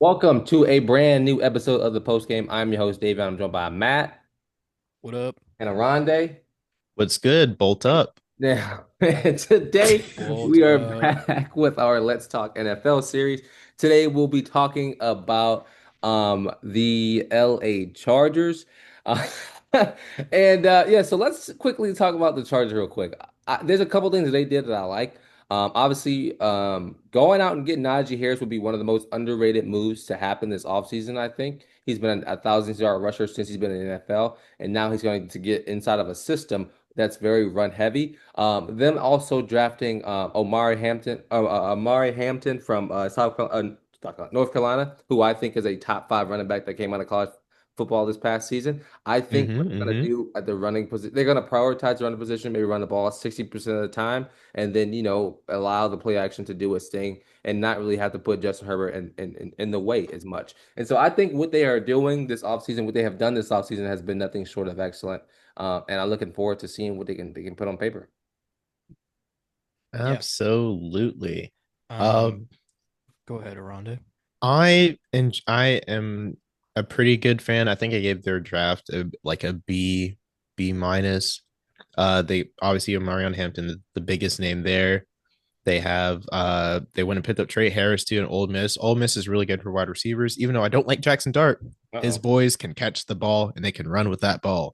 Welcome to a brand new episode of the post game. I'm your host, Davion. I'm joined by Matt What up? and Oronde. What's good? Bolt up. Now, today Bolt we are up. back with our Let's Talk NFL series. Today we'll be talking about the LA Chargers. Uh, so let's quickly talk about the Chargers real quick. There's a couple things that they did that I like. Obviously, going out and getting Najee Harris would be one of the most underrated moves to happen this offseason, I think. He's been a 1,000-yard rusher since he's been in the NFL, and now he's going to get inside of a system that's very run heavy. Them also drafting Omari Hampton from North Carolina, who I think is a top five running back that came out of college football this past season. I think what they're going to Mm-hmm. do at the running position, they're going to prioritize the running position, maybe run the ball 60% of the time, and then allow the play action to do its thing and not really have to put Justin Herbert in the way as much. And so I think what they are doing this offseason, what they have done this offseason has been nothing short of excellent. And I'm looking forward to seeing what they can put on paper. Yeah. Absolutely. Um, Um, Go ahead, Oronde. I am a pretty good fan. I think I gave their draft like a B minus. They obviously have Marion Hampton, the biggest name there. They went and picked up Trey Harris too in Ole Miss. Ole Miss is really good for wide receivers, even though I don't like Jackson Dart. His Uh-oh. boys can catch the ball and they can run with that ball.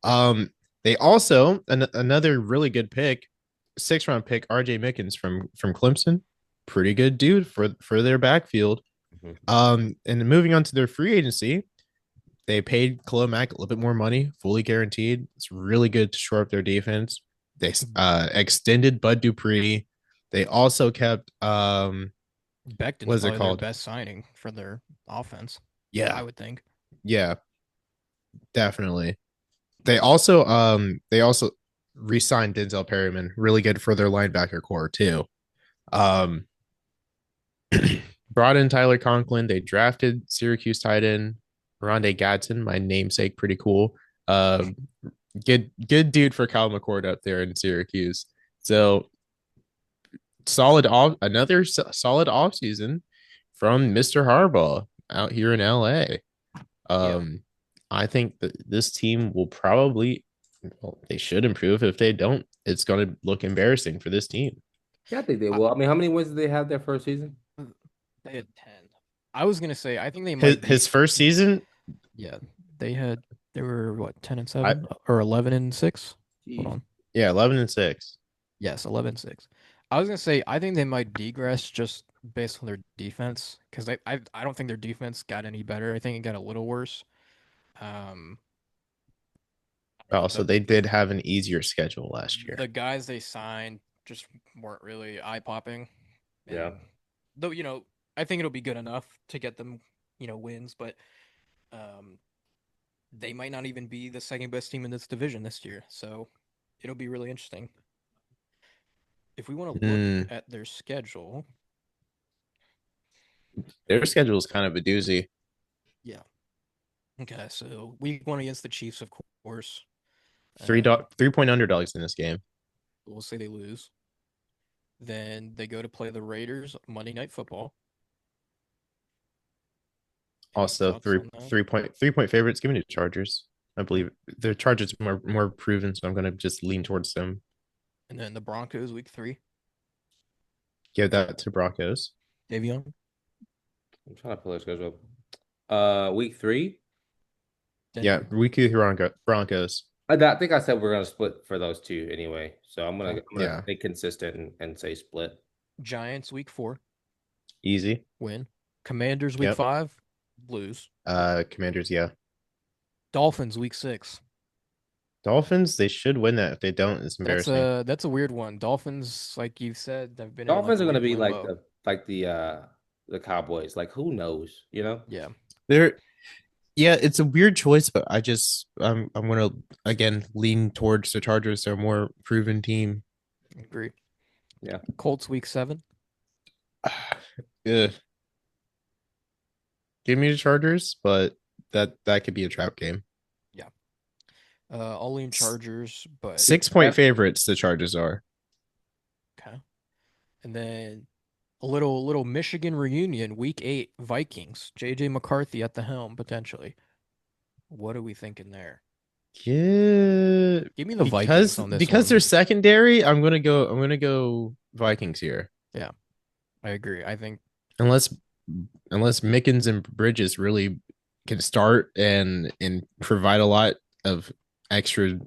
Um, they also another really good pick, 6th round pick, RJ Mickens from Clemson. Pretty good dude for their backfield. Mhm. And moving on to their free agency, they paid Khalil Mack a little bit more money, fully guaranteed. It's really good to shore up their defense. They extended Bud Dupree. They also kept what Becton's is it probably their called? best signing for their offense, I Yeah, would think. yeah, definitely. They also re-signed Denzel Perryman, really good for their linebacker core too. Um, brought in Tyler Conklin. They drafted Syracuse tight end Oronde Gadsden, my namesake, pretty cool. Um, good dude for Kyle McCord up there in Syracuse. So solid off season from Mr. Harbaugh out here in LA. Yeah. Um, I think that this team will probably, well, they should improve. If they don't, it's going to look embarrassing for this team. Yeah, I think they I, will. I mean, how many wins did they have their first season? they had 10. I was gonna say I think they His might be his first season, yeah. They had they were what, 10 and I 7 or 11 and 6? Hold Jeez. on. yeah, 11-6. Yes, 11 and 6. I was gonna say I think they might digress just based on their defense because I don't think their defense got any better. I think it got a little worse. Um, Oh, the so they did have an easier schedule last year. the guys they signed just weren't really eye popping. Yeah. And though, I think it'll be good enough to get them, wins, but um, they might not even be the second best team in this division this year. So it'll be really interesting. If we want to look Mm, at their schedule, their schedule is kind of a doozy. yeah. Okay, so week 1 against the Chiefs, of course. Three Um, dot 3 point underdogs in this game. we'll say they lose. Then they go to play the Raiders Monday Night Football. Any Also, thoughts three on that? three point 3 point favorites. Give me the Chargers. I believe the Chargers more proven, so I'm gonna just lean towards them. And then the Broncos week 3. Give that to Broncos. Davion. I'm trying to pull their schedule up. Week three. Yeah, Denver. weekly Broncos. I think I said we're gonna split for those two anyway. So I'm gonna Okay. I'm gonna Yeah, stay consistent and say split. Giants week 4. easy. Win. Commanders week Yep. 5. Lose. Commanders. Yeah, Dolphins week 6. Dolphins. They should win that. If they don't, it's That's embarrassing. a weird one. Dolphins, like you said, have been in like Dolphins a are gonna weird be like limbo. the Cowboys. Like who knows, you know? Yeah, They're Yeah, it's a weird choice, but I'm gonna again lean towards the Chargers. They're a more proven team. agree. Yeah. Colts week 7. Ugh. Give me the Chargers, but that could be a trap game. Yeah. I'll lean S- Chargers, but 6 point Yep. favorites. The Chargers are. okay. And then A little Michigan reunion, week 8, Vikings. JJ McCarthy at the helm potentially. What are we thinking there? Yeah, Give me the Vikings because on this because they're one. secondary, I'm gonna go Vikings here. Yeah, I agree. I think Unless unless Mickens and Bridges really can start and provide a lot of extra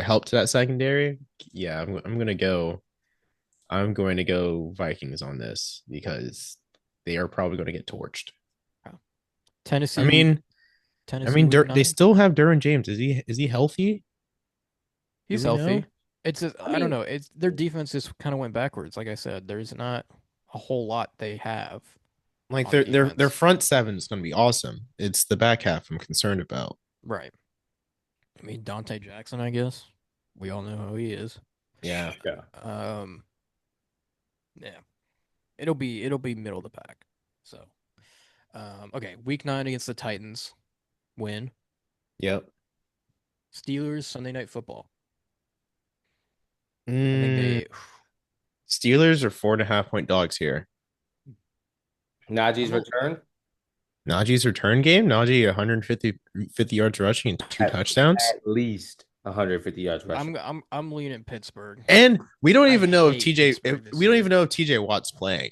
help to that secondary. Yeah, I'm going to go Vikings on this because they are probably going to get torched. I Tennessee week mean, I Tennessee mean, week They 9. still have Derwin James. Is he healthy? Do He's we know? healthy. It's just, I I don't mean, know. It's their defense just kind of went backwards. Like I said, there's not a whole lot they have Like on their defense. front seven is going to be awesome. It's the back half I'm concerned about. Right. I mean, Dante Jackson, I guess. We all know who he is. Yeah. yeah. Um, yeah. It'll be middle of the pack. So, okay, week 9 against the Titans, win. Yep. Steelers Sunday Night Football. I think Mm, they Steelers are 4.5 point dogs here. Najee's I'm a return Najee's return game. Najee 150 yards rushing and two at, touchdowns. at least 150 yards rushing. I'm leaning Pittsburgh. And we don't I even know if hate TJ if Pittsburgh this we don't even year. know if TJ Watt's playing.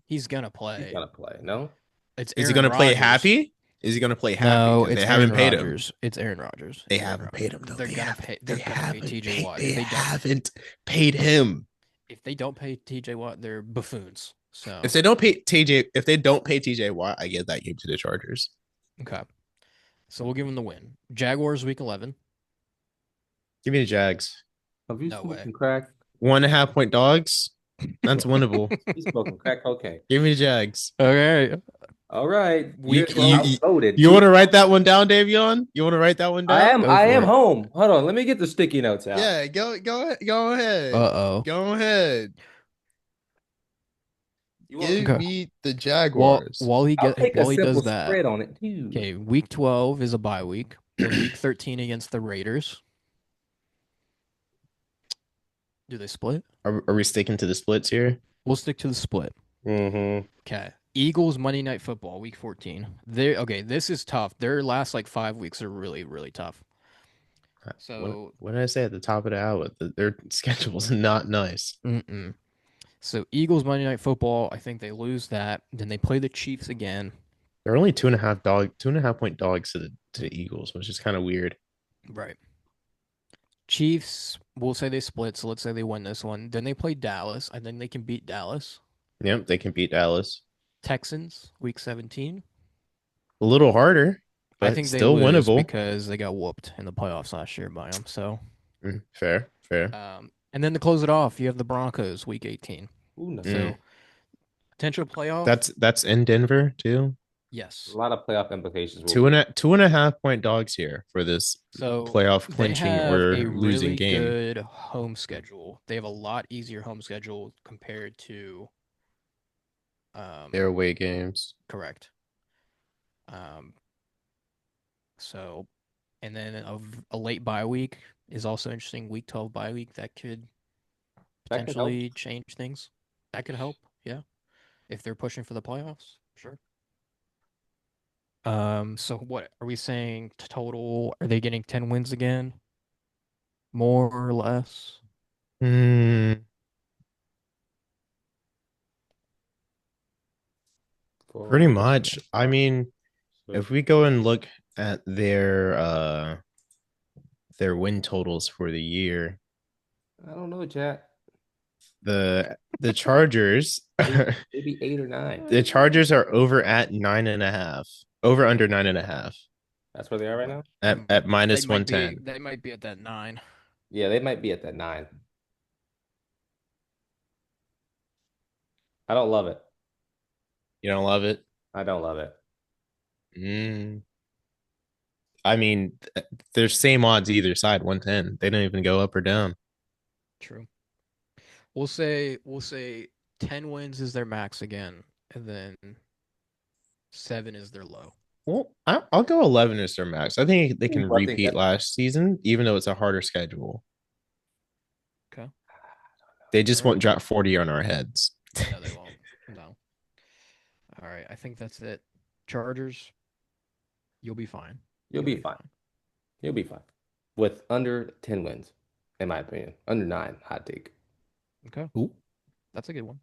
He's gonna He's play. gonna play. No, It's Is he Aaron going to play Rodgers. happy? Is he going to play happy No, because it's they Aaron haven't paid him? Rodgers. It's Aaron Rodgers. They It's Aaron haven't Rodgers. paid him though. They're They gonna haven't. pay. They They're gonna pay haven't T.J. paid. Watt. They haven't paid him. If they don't pay T.J. Watt, they're buffoons. So If they don't pay TJ Watt, I give that game to the Chargers. okay. So we'll give them the win. Jaguars week 11. Give me the Jags. have you No way. smoking crack? 1.5 point dogs. That's winnable. He's smoking crack cocaine. Give me the Jags. Okay. All right, you're Week You eight. you, outvoted. you want to write that one down, Davion? You want to write that one I down? am. Go I for am it. home. Hold on. Let me get the sticky notes out. Yeah, go ahead. Uh-oh. Go ahead. You want? Give Okay. me the While Jaguars. while he I'll get take a while he simple does that. spread on it too. Okay, week 12 is a bye week. Then week 13 against the Raiders. Do they split? Are we sticking to the splits here? We'll stick to the split. Mm-hmm. Okay. Eagles Monday Night Football, week 14. They okay, this is tough. Their last like 5 weeks are really, really tough. So What did I say at the top of the hour? Their schedule's not nice. mm-mm. So Eagles Monday Night Football, I think they lose that. Then they play the Chiefs again. They're only 2.5 point dogs to the Eagles, which is kind of weird. Right. Chiefs, we'll say they split, so let's say they win this one. Then they play Dallas. I think they can beat Dallas. Yep, they can beat Dallas. Texans, week 17. A little harder, I but think they still lose winnable. because they got whooped in the playoffs last year by them. So, Fair. and then to close it off, you have the Broncos, week 18. Ooh, no. So potential playoff. That's in Denver too. Yes. A lot of playoff implications. Two and a half point dogs here for this So playoff they clinching have or a losing really game. good home schedule. They have a lot easier home schedule compared to Their away games. correct. Um so and then a late bye week is also interesting. Week 12 bye week that could That could help. potentially change things. That could help, yeah. If they're pushing for the playoffs, sure. So what are we saying total? Are they getting 10 wins again? More or less? Hmm. Pretty For much. I mean, if we go and look at their win totals for the year, I don't know, Jack. the Chargers Maybe 8 or 9. the Chargers are over at 9.5. Over under 9.5 That's where they are right now. at minus 110. They might be at that 9. Yeah, they might be at that 9. I don't love it. You don't love it? I don't love it. Mm. I mean, they're same odds either side, 110. They don't even go up or down. True. We'll say 10 wins is their max again, and then 7 is their low. Well, I'll go 11 as their max. I think they can Ooh, I think repeat that last season, even though it's a harder schedule. Okay. They just All right. won't drop 40 on our heads. No, they won't. right, I think that's it. Chargers, you'll be fine. You'll You'll be be fine. fine. You'll be fine with under 10 wins, in my opinion. Under nine, hot take. Okay, Ooh. that's a good one.